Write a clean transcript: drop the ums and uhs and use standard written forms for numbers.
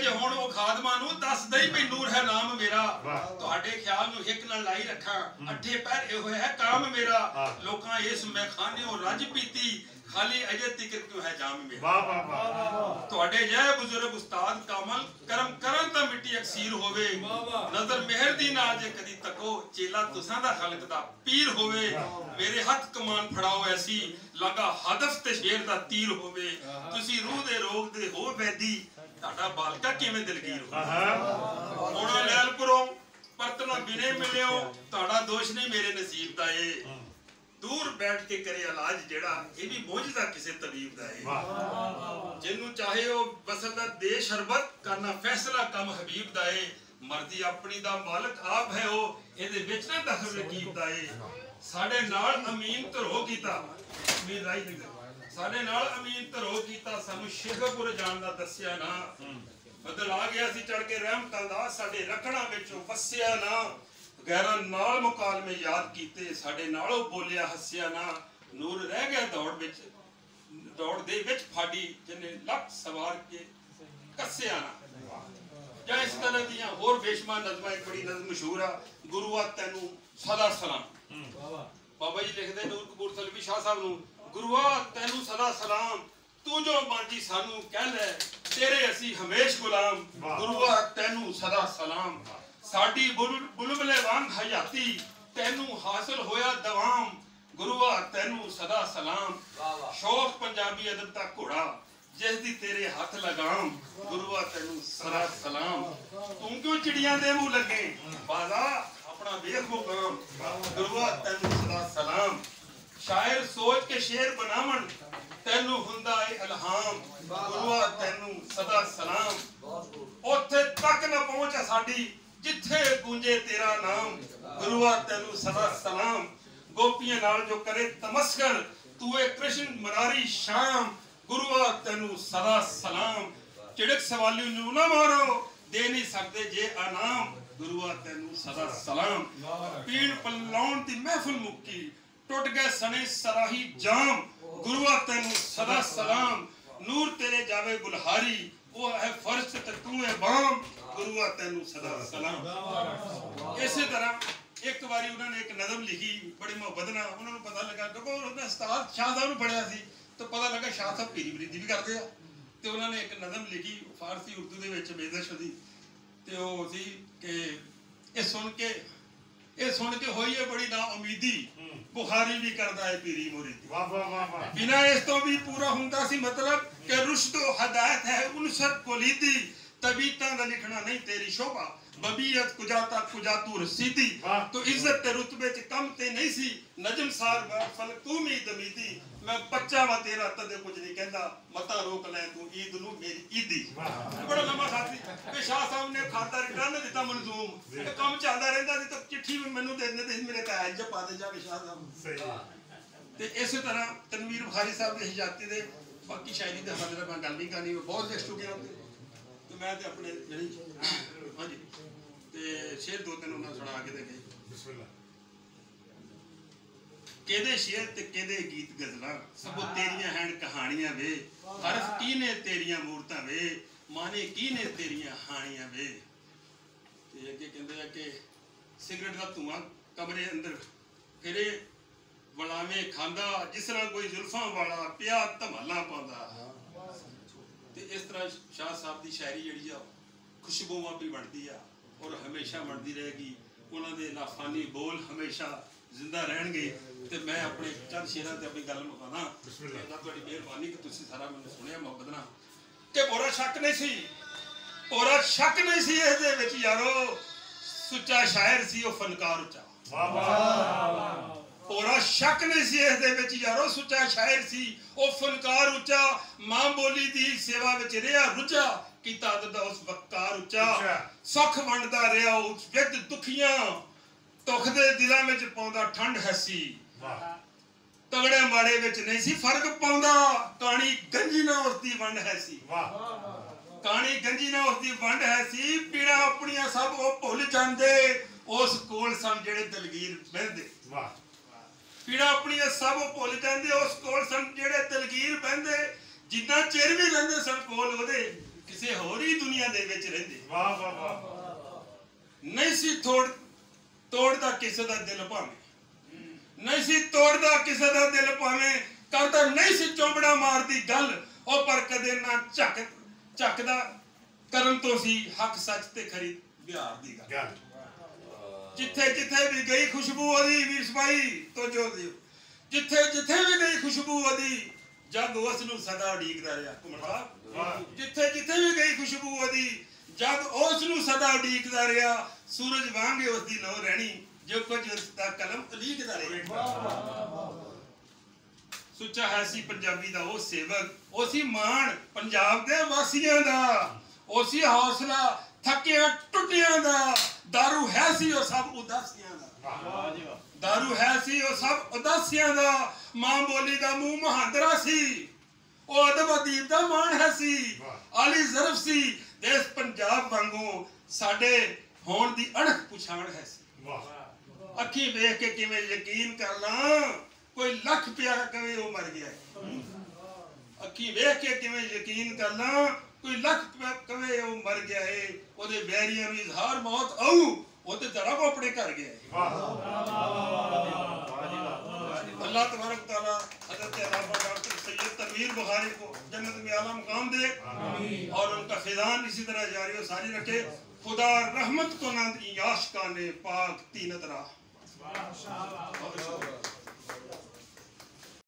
जे हुण वो खादमा नूं दसदा ही भी नूर है नाम मेरा तुहाडे ख्याल नूं हिक नाल लाई रखा अठे पैर इहो है काम मेरा लोकां इस मैखाने रज पीती खाली अजे तिकर क्यों है जाम मेरा वाह वाह वाह तुहाडे जय बुजुर्ग उस्ताद कामल करम करन ता मिट्टी अक्सीर होवे नजर मेहर दी नाल जे कदी तको चेला तुसां दा खलक दा पीर होवे मेरे हथ कमान फड़ाओ ऐसी लगा हदफ ते शेर दा तीर होवे तुसी रूह दे रोग दे हो वैदी ताड़ा बालका किवें दिलगीर हो होना लैलपुरों परतना बिने मिलियो ताड़ा दोष नहीं मेरे नसीब दा ए दूर बैठ के करे इलाज जेड़ा ये भी मौजूदा किसी तबीब दा है जिन्नू चाहे वो वसदा दे शरबत करना फैसला कम हबीब दा है मर्जी अपनी दा मालिक आप है वो ਇਹਦੇ ਵਿੱਚ ਨਾ ਦਖਲ ਰਕੀਬ ਦਾ ਏ ਸਾਡੇ ਨਾਲ ਅਮੀਨ ਧਰੋ ਕੀਤਾ ਅਮੀਨ ਰਾਈ ਨੇ ਸਾਡੇ ਨਾਲ ਅਮੀਨ ਧਰੋ ਕੀਤਾ ਸਾਨੂੰ ਸ਼ੇਖਪੁਰ ਜਾਣ ਦਾ ਦੱਸਿਆ ਨਾ ਬਦਲ ਆ ਗਿਆ ਸੀ ਚੜ ਕੇ ਰਹਿਮਤਾਂ ਦਾ ਸਾਡੇ ਰਖਣਾ ਵਿੱਚੋਂ ਵਸਿਆ ਨਾ गैरां नाल मुकालमे याद कीते साडे नालों बोलिया हसिया ना नूर रह गया दौड़ दे विच फाड़ी जिन्हें लख सवार के कस्सिया ना या इस तरह दियां होर बेशुमार नज़मां एक बड़ी नज़म मशहूर है गुरुआ तैनू सदा सलाम बाबा जी लिखदे नूर कपूर तलवी शाह साहब नू गुरुआ तैनू सदा सलाम तू जो मर्जी सानू कह ले तेरे असी हमेश गुलाम गुरुआ तैनू सदा सलाम साडी बुलबुले वांग हयाती तैनू हासिल होया दवाम गुरुआ तैनू सदा सलाम शौक पंजाबी अदब दा घोड़ा जिस दी तेरे हाथ लगाम गुरुआ तैनू सदा सलाम तू क्यों चिड़ियां दे मुंह लगे बाला अपना वेख मुकाम गुरुआ तैनू सदा सलाम शायर सोच के शेर बनावन तैनू हुंदा है इल्हाम गुरुआ तैनू सदा सलाम ओथे तक ना पहुंचा साडी जिथे गूंजे तेरा नाम गुरुआ तैनू सदा सलाम गोपियां नाल जो करे तमस्कर तू ए कृष्ण मरारी शाम गुरुआ तैनू सदा सलाम चिड़क सवाली नू ना मारो दे नहीं सकते जे अनाम गुरुआ तैनू सदा सलाम पीण पलाउण दी महफिल मुक्की टुट गए सने सराही जाम गुरुआ तैनू सदा सलाम नूर तेरे जावे गुलहारी वो है फर्श ते तू है बाम गुरुआ तैनू सदा सलाम इसी तरह एक बारी उन्होंने एक नज़म लिखी बड़ी मोहब्बत नाल उन्होंने पता लगा क्योंकि उन्होंने उस्ताद शाह साहब नूं पढ़िया सी तो पता लगा शाह साहब पीरी बरीदी भी करते हैं तो उन्होंने एक नज़म लिखी फारसी उर्दू दे विच बेदश दी ते वो सी कि ये सुन के होई है बड़ी ना उम्मीदी बुखारी भी करता है पीरी मुरीदी वाह वाह वाह वाह बिना इस तो भी पूरा हुंदा सी मतलब कि रुश्द हदायत है उनसत कोलीदी तबीयतां दा लिखना नहीं तेरी शोभा बबीयत कुजाता कुजातू रसीदी तो इज्जत ते रुतबे च कम ते नहीं सी नजम सार फल तू मी दमीदी मैं बच्चा वा तेरा तदे कुछ नहीं कहंदा मता रोक ले तू ईद नु मेरी ईदी बड़ा लंबा साथी ते शाह साहब ने खाता रिटर्न दिता मंजूम ते काम चलदा रहंदा सी तो चिट्ठी भी मेनू दे देंदे सी मेरे काज च पा दे जाके शाह साहब सही ते इस तरह तनवीर बुखारी साहब दे हिजाती दे बाकी शायरी दे हवाले मैं गल नहीं करनी बहुत लिख चुके हैं तो मैं ते अपने जड़ी हां जी ते शेर दो तीन उन्हां सुना के दे बिस्मिल्लाह केदे शेर ते केदे गीत गजलां सब तेरियां हैं कहानियां वे हरफ की ने तेरियां मूरतां वे माने की ने तेरियां हानियां वे ते अगे कहंदे आ कि सिगरेट दा धुआं कमरे अंदर फिरे वलावे खांदा जिस तरह कोई जुल्फां वाला पिया धमाला पांदा ते इस तरह शाह साहब दी शायरी जिहड़ी आ खुशबूवां भी बनदी आ और हमेशा बनती रहेगी उन्होंने लाफानी बोल हमेशा जिंदा रहणगे ते मैं अपने चंद शेरां ते अपनी गल मुकाना बिस्मिल्लाह तुहाडी मेहरबानी कि तुसीं सारा मैनूं सुनिया मोहब्बत नाल कि पूरा शक नहीं सी इस दे विच यारो सुच्चा शायर सी ओ फनकार उच्चा वाह वाह पूरा शक नहीं सी इस दे विच यारो सुच्चा शायर सी ओ फनकार उच्चा मां बोली दी सेवा विच रिहा रुझा कीता दा उस वकार उच्चा सुख वंडदा रिहा उस विद दुखियां दुख दे दिलां विच पाउंदा ठंड हसी तगड़े माड़े विच नहीं सी फर्क पाउंदा कहानी गंजी ना उसदी वंड है सी कहानी गंजी ना उसदी वंड है सी पीड़ा अपनियां सब ओ भुल जांदे उस कोल सन जेड़े दलगीर बहंदे पीड़ा अपनियां सब भुल जांदे उस कोल सन जेड़े दलगीर बहंदे जिन्ना चिर भी रहिंदे सन कोल ओदे किसी होर ही पूरी दुनिया दे विच रहिंदे। वाह वाह वाह। नहीं सी तोड़दा किसे दा दिल भावें, नहीं सी तोड़दा किसे दा दिल भावें, करदा नहीं सी चौंबड़ा मारदी गल, ओ पर कदे ना झकदा करन तो सी हक सच ते खरी बिहार दी गल। जिथे जिथे भी गई खुशबू ओदी वीर सिपाही तो जो दियो, जिथे जिथे भी गई खुशबू ओदी जग उस नूं सदा उड़ीकदा रहा। घुमण साहब जिथे जिथे भी गई खुशबू ओदी जग उस नूं सदा उड़ीकदा रहा। सूरज वांगे उसदी लो रहनी जो कुछ उसदा कलम उलीकदा रहा। सुच्चा है सी पंजाबी दा ओ सेवक, ओ सी मान पंजाब दे वासियां दा, ओ सी हौसला थकियां टुटियां दा। दारू है सी ओ सब उदासियां दा, दारू है सी ओ सब उदासियां दा। मां बोली दा मुंह महांदरा सी, ओ अदब अदीब दा मान है सी। आली ज़रफ सी देश पंजाब वांगू साडे होण दी अणख पुछाण है सी। अखी वेख के किवें यकीन कर ला कोई लख प्यार कवे वो मर गया। अखी वेख के किवें यकीन कर ला कोई लख कवे वो मर गया है। ओदे बैरियां नूं इज़हार मौत आऊ वो ते रब अपने घर गया है। अल्लाह तबारक तआला हज़रत अल्लामा डॉक्टर सैयद तनवीर बुखारी को जन्नत में आला मुकाम दे और उनका खिजान इसी तरह जारी और सारी रखे। खुदा रहमत को ना दी आशिकाने पाक तीनत राह।